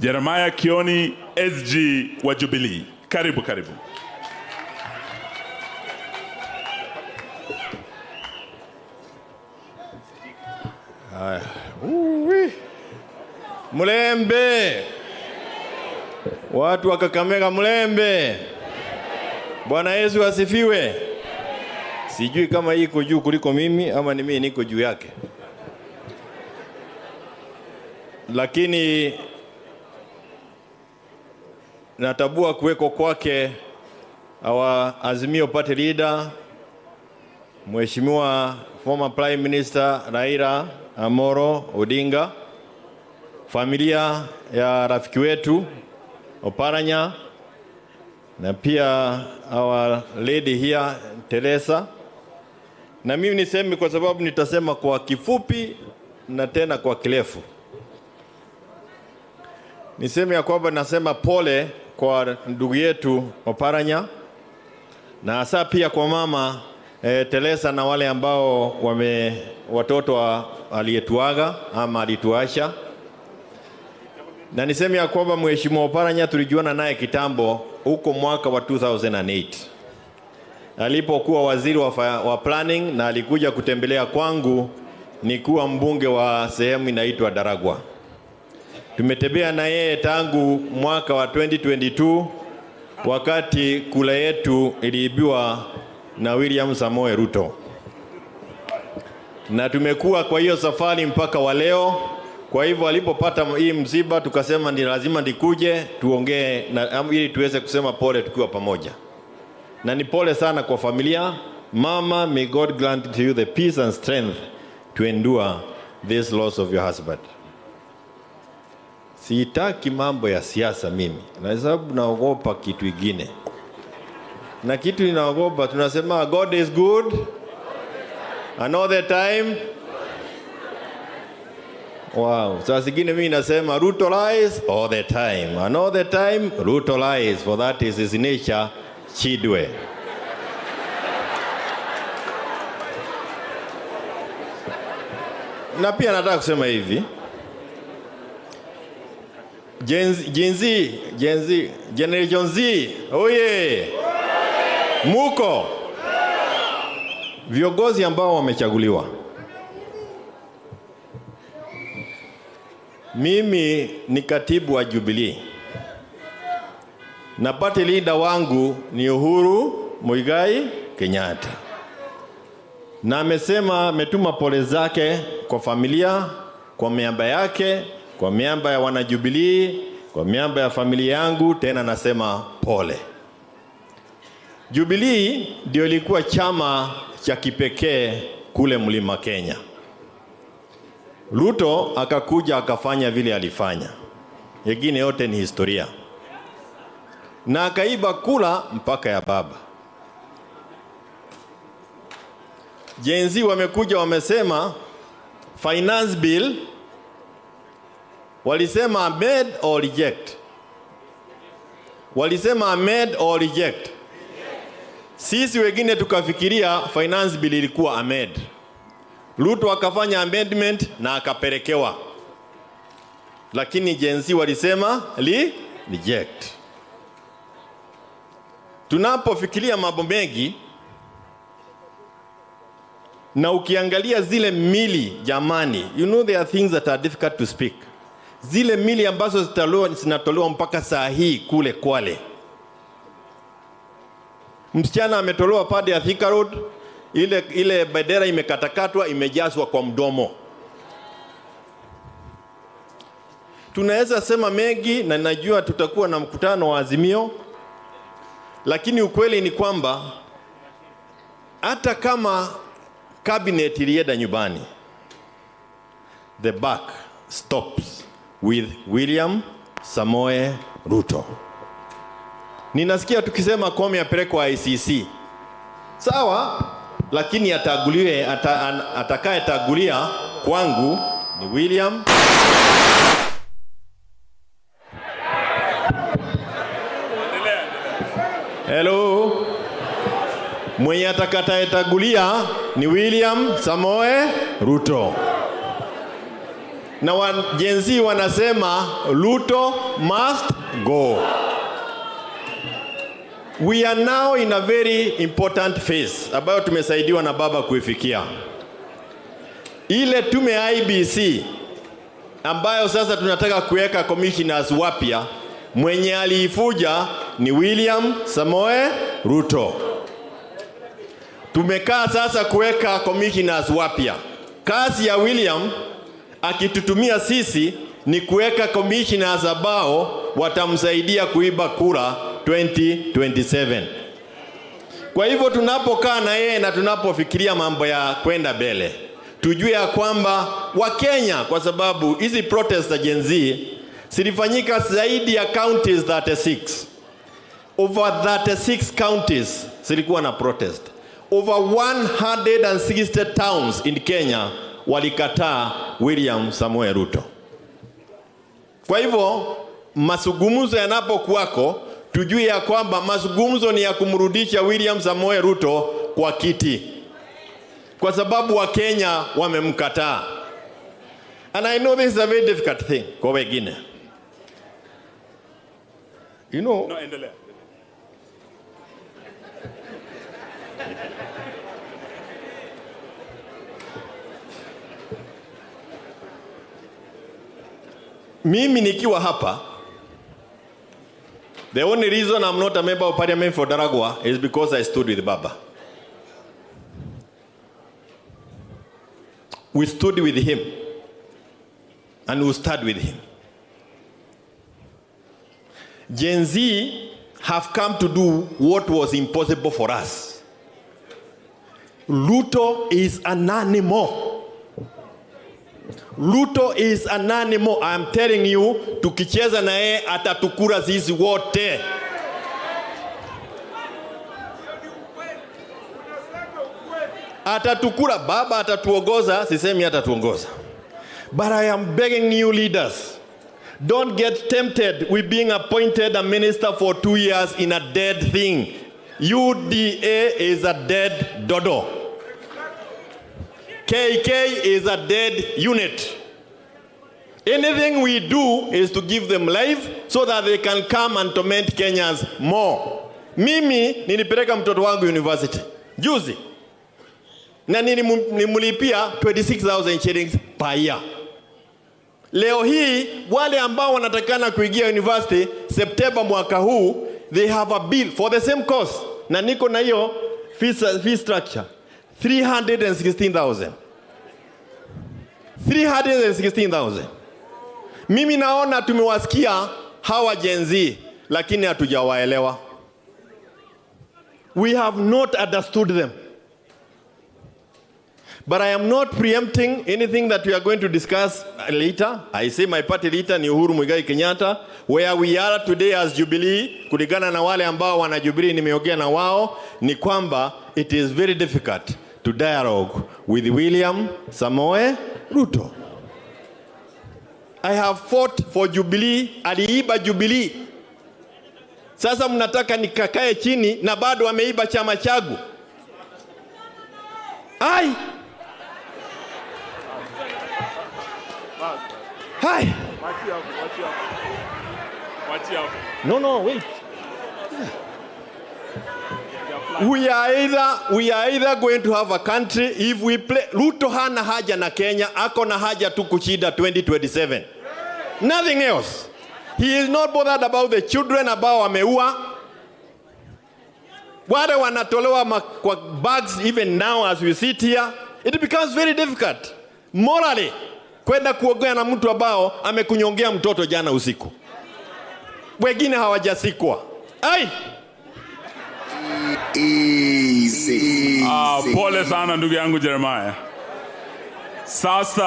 Jeremiah Kioni, SG wa Jubilee. Karibu, karibu. Mulembe. Watu wa Kakamega mulembe. Bwana Yesu asifiwe. Sijui kama iko juu kuliko mimi ama ni mimi niko juu yake. Lakini natabua kuweko kwake our Azimio Party leader Mheshimiwa former Prime Minister Raila Amolo Odinga, familia ya rafiki wetu Oparanya, na pia our lady here Teresa. Na mimi niseme kwa sababu nitasema kwa kifupi na tena kwa kirefu. Niseme ya kwamba nasema pole kwa ndugu yetu Oparanya, na hasa pia kwa mama Teresa na wale ambao watoto aliyetuaga ama alituasha. Na niseme ya kwamba Mheshimiwa Oparanya tulijuana naye kitambo huko mwaka wa 2008. Alipokuwa waziri wa planning na alikuja kutembelea kwangu nikuwa mbunge wa sehemu inaitwa Daragwa. Tumetembea na yeye tangu mwaka wa 2022 wakati kula yetu iliibiwa na William Samoei Ruto. Na tumekuwa kwa hiyo safari mpaka wa leo. Kwa hivyo alipopata hii msiba tukasema ni lazima nikuje tuongee ili tuweze kusema pole tukiwa pamoja. Na ni pole sana kwa familia. Mama, may God grant to you the peace and strength to endure this loss of your husband. Sitaki mambo ya siasa mimi, na sababu naogopa kitu kingine. Na kitu ninaogopa tunasema God is good and all the time. Wow, sasa zingine mimi nasema Ruto lies all the time, and all the time Ruto lies, for that is his nature. Chidwe. Na pia nataka kusema hivi, Generation Z, oye, muko viongozi ambao wamechaguliwa. Mimi ni katibu wa Jubilee na party leader wangu ni Uhuru Muigai Kenyatta, na amesema ametuma pole zake kwa familia, kwa miamba yake, kwa miamba ya wana Jubilee, kwa miamba ya familia yangu. Tena nasema pole. Jubilee ndio ilikuwa chama cha kipekee kule Mlima Kenya. Ruto akakuja akafanya vile alifanya, yengine yote ni historia, na akaiba kula mpaka ya baba. Jenzi wamekuja wamesema finance bill, walisema amend or reject. Walisema amend or reject. Sisi wengine tukafikiria finance bill ilikuwa amend. Ruto akafanya amendment na akapelekewa. Lakini jenzi walisema reject. Tunapofikiria mambo mengi na ukiangalia zile mili jamani, you know there are things that are difficult to speak. Zile mili ambazo zinatolewa mpaka saa hii kule Kwale. Msichana ametolewa pande ya Thika Road, ile bendera imekatakatwa, imejazwa kwa mdomo. Tunaweza sema mengi na najua tutakuwa na mkutano wa Azimio, lakini ukweli ni kwamba hata kama cabinet ilienda nyumbani, the buck stops with William Samoei Ruto. Ninasikia tukisema Koome apelekwe ICC. Sawa, lakini atakayetagulia kwangu ni William. Hello. Mwenye atakayetagulia ni William Samoei Ruto. na Gen Z wanasema Ruto must go. We are now in a very important phase ambayo tumesaidiwa na baba kuifikia. Ile tume IEBC ambayo sasa tunataka kuweka commissioners wapya, mwenye aliifuja ni William Samoei Ruto. Tumekaa sasa kuweka commissioners wapya. Kazi ya William akitutumia sisi ni kuweka commissioners ambao watamsaidia kuiba kura 2027. Kwa hivyo tunapokaa na yeye na tunapofikiria mambo ya kwenda mbele, tujue ya kwamba Wakenya, kwa sababu hizi protest za Gen Z zilifanyika zaidi ya counties 36. Over 36 counties zilikuwa na protest. Over 160 towns in Kenya walikataa William Samoei Ruto. Kwa hivyo mazungumzo yanapokuwako, tujue ya kwamba mazungumzo ni ya kumrudisha William Samoei Ruto kwa kiti, kwa sababu Wakenya wamemkataa. And I know this is a very difficult thing kwa wengine. You know, no, endelea. Mimi nikiwa hapa, the only reason I'm not a member of parliament for Daragwa is because I stood with Baba. We stood with him and we stood with him. Gen Z have come to do what was impossible for us. Ruto is an animal. Ruto is an animal. I'm telling you, tukicheza na yeye atatukura sisi wote. Atatukura, baba atatuongoza, sisemi atatuongoza. But I am begging you leaders, don't get tempted with being appointed a minister for 2 years in a dead thing. UDA is a dead dodo. KK is a dead unit. Anything we do is to give them life so that they can come and torment Kenyans more. Mimi nilipeleka mtoto wangu university juzi, na nilimlipia 26,000 shillings per year. Leo hii wale ambao wanatakana kuingia university September mwaka huu, they have a bill for the same course, na niko na hiyo fee structure 316,000. 316,000. Mimi naona tumewasikia hawa Gen Z, lakini hatujawaelewa. We have not understood them. But I am not preempting anything that we are going to discuss later. I say my party leader ni Uhuru Muigai Kenyatta. Where we are today as Jubilee, kulingana na wale ambao wana Jubilee nimeongea na wao, ni kwamba it is very difficult to dialogue with William Samoei Ruto. I have fought for Jubilee, aliiba Jubilee. Sasa mnataka nikakae chini na bado ameiba chama changu. Ai! Hi. No, wait. We are either going to have a country if we play. Ruto hana haja na Kenya, ako na haja tu kuchida 2027. Nothing else. He is not bothered about the children ambao wameua. Wale wanatolewa kwa bags even now as we sit here. It becomes very difficult morally kwenda kuongea na mtu ambao amekunyongea mtoto jana usiku. Wengine hawajasikwa. Ai! Pole sana ndugu yangu Jeremiah. Sasa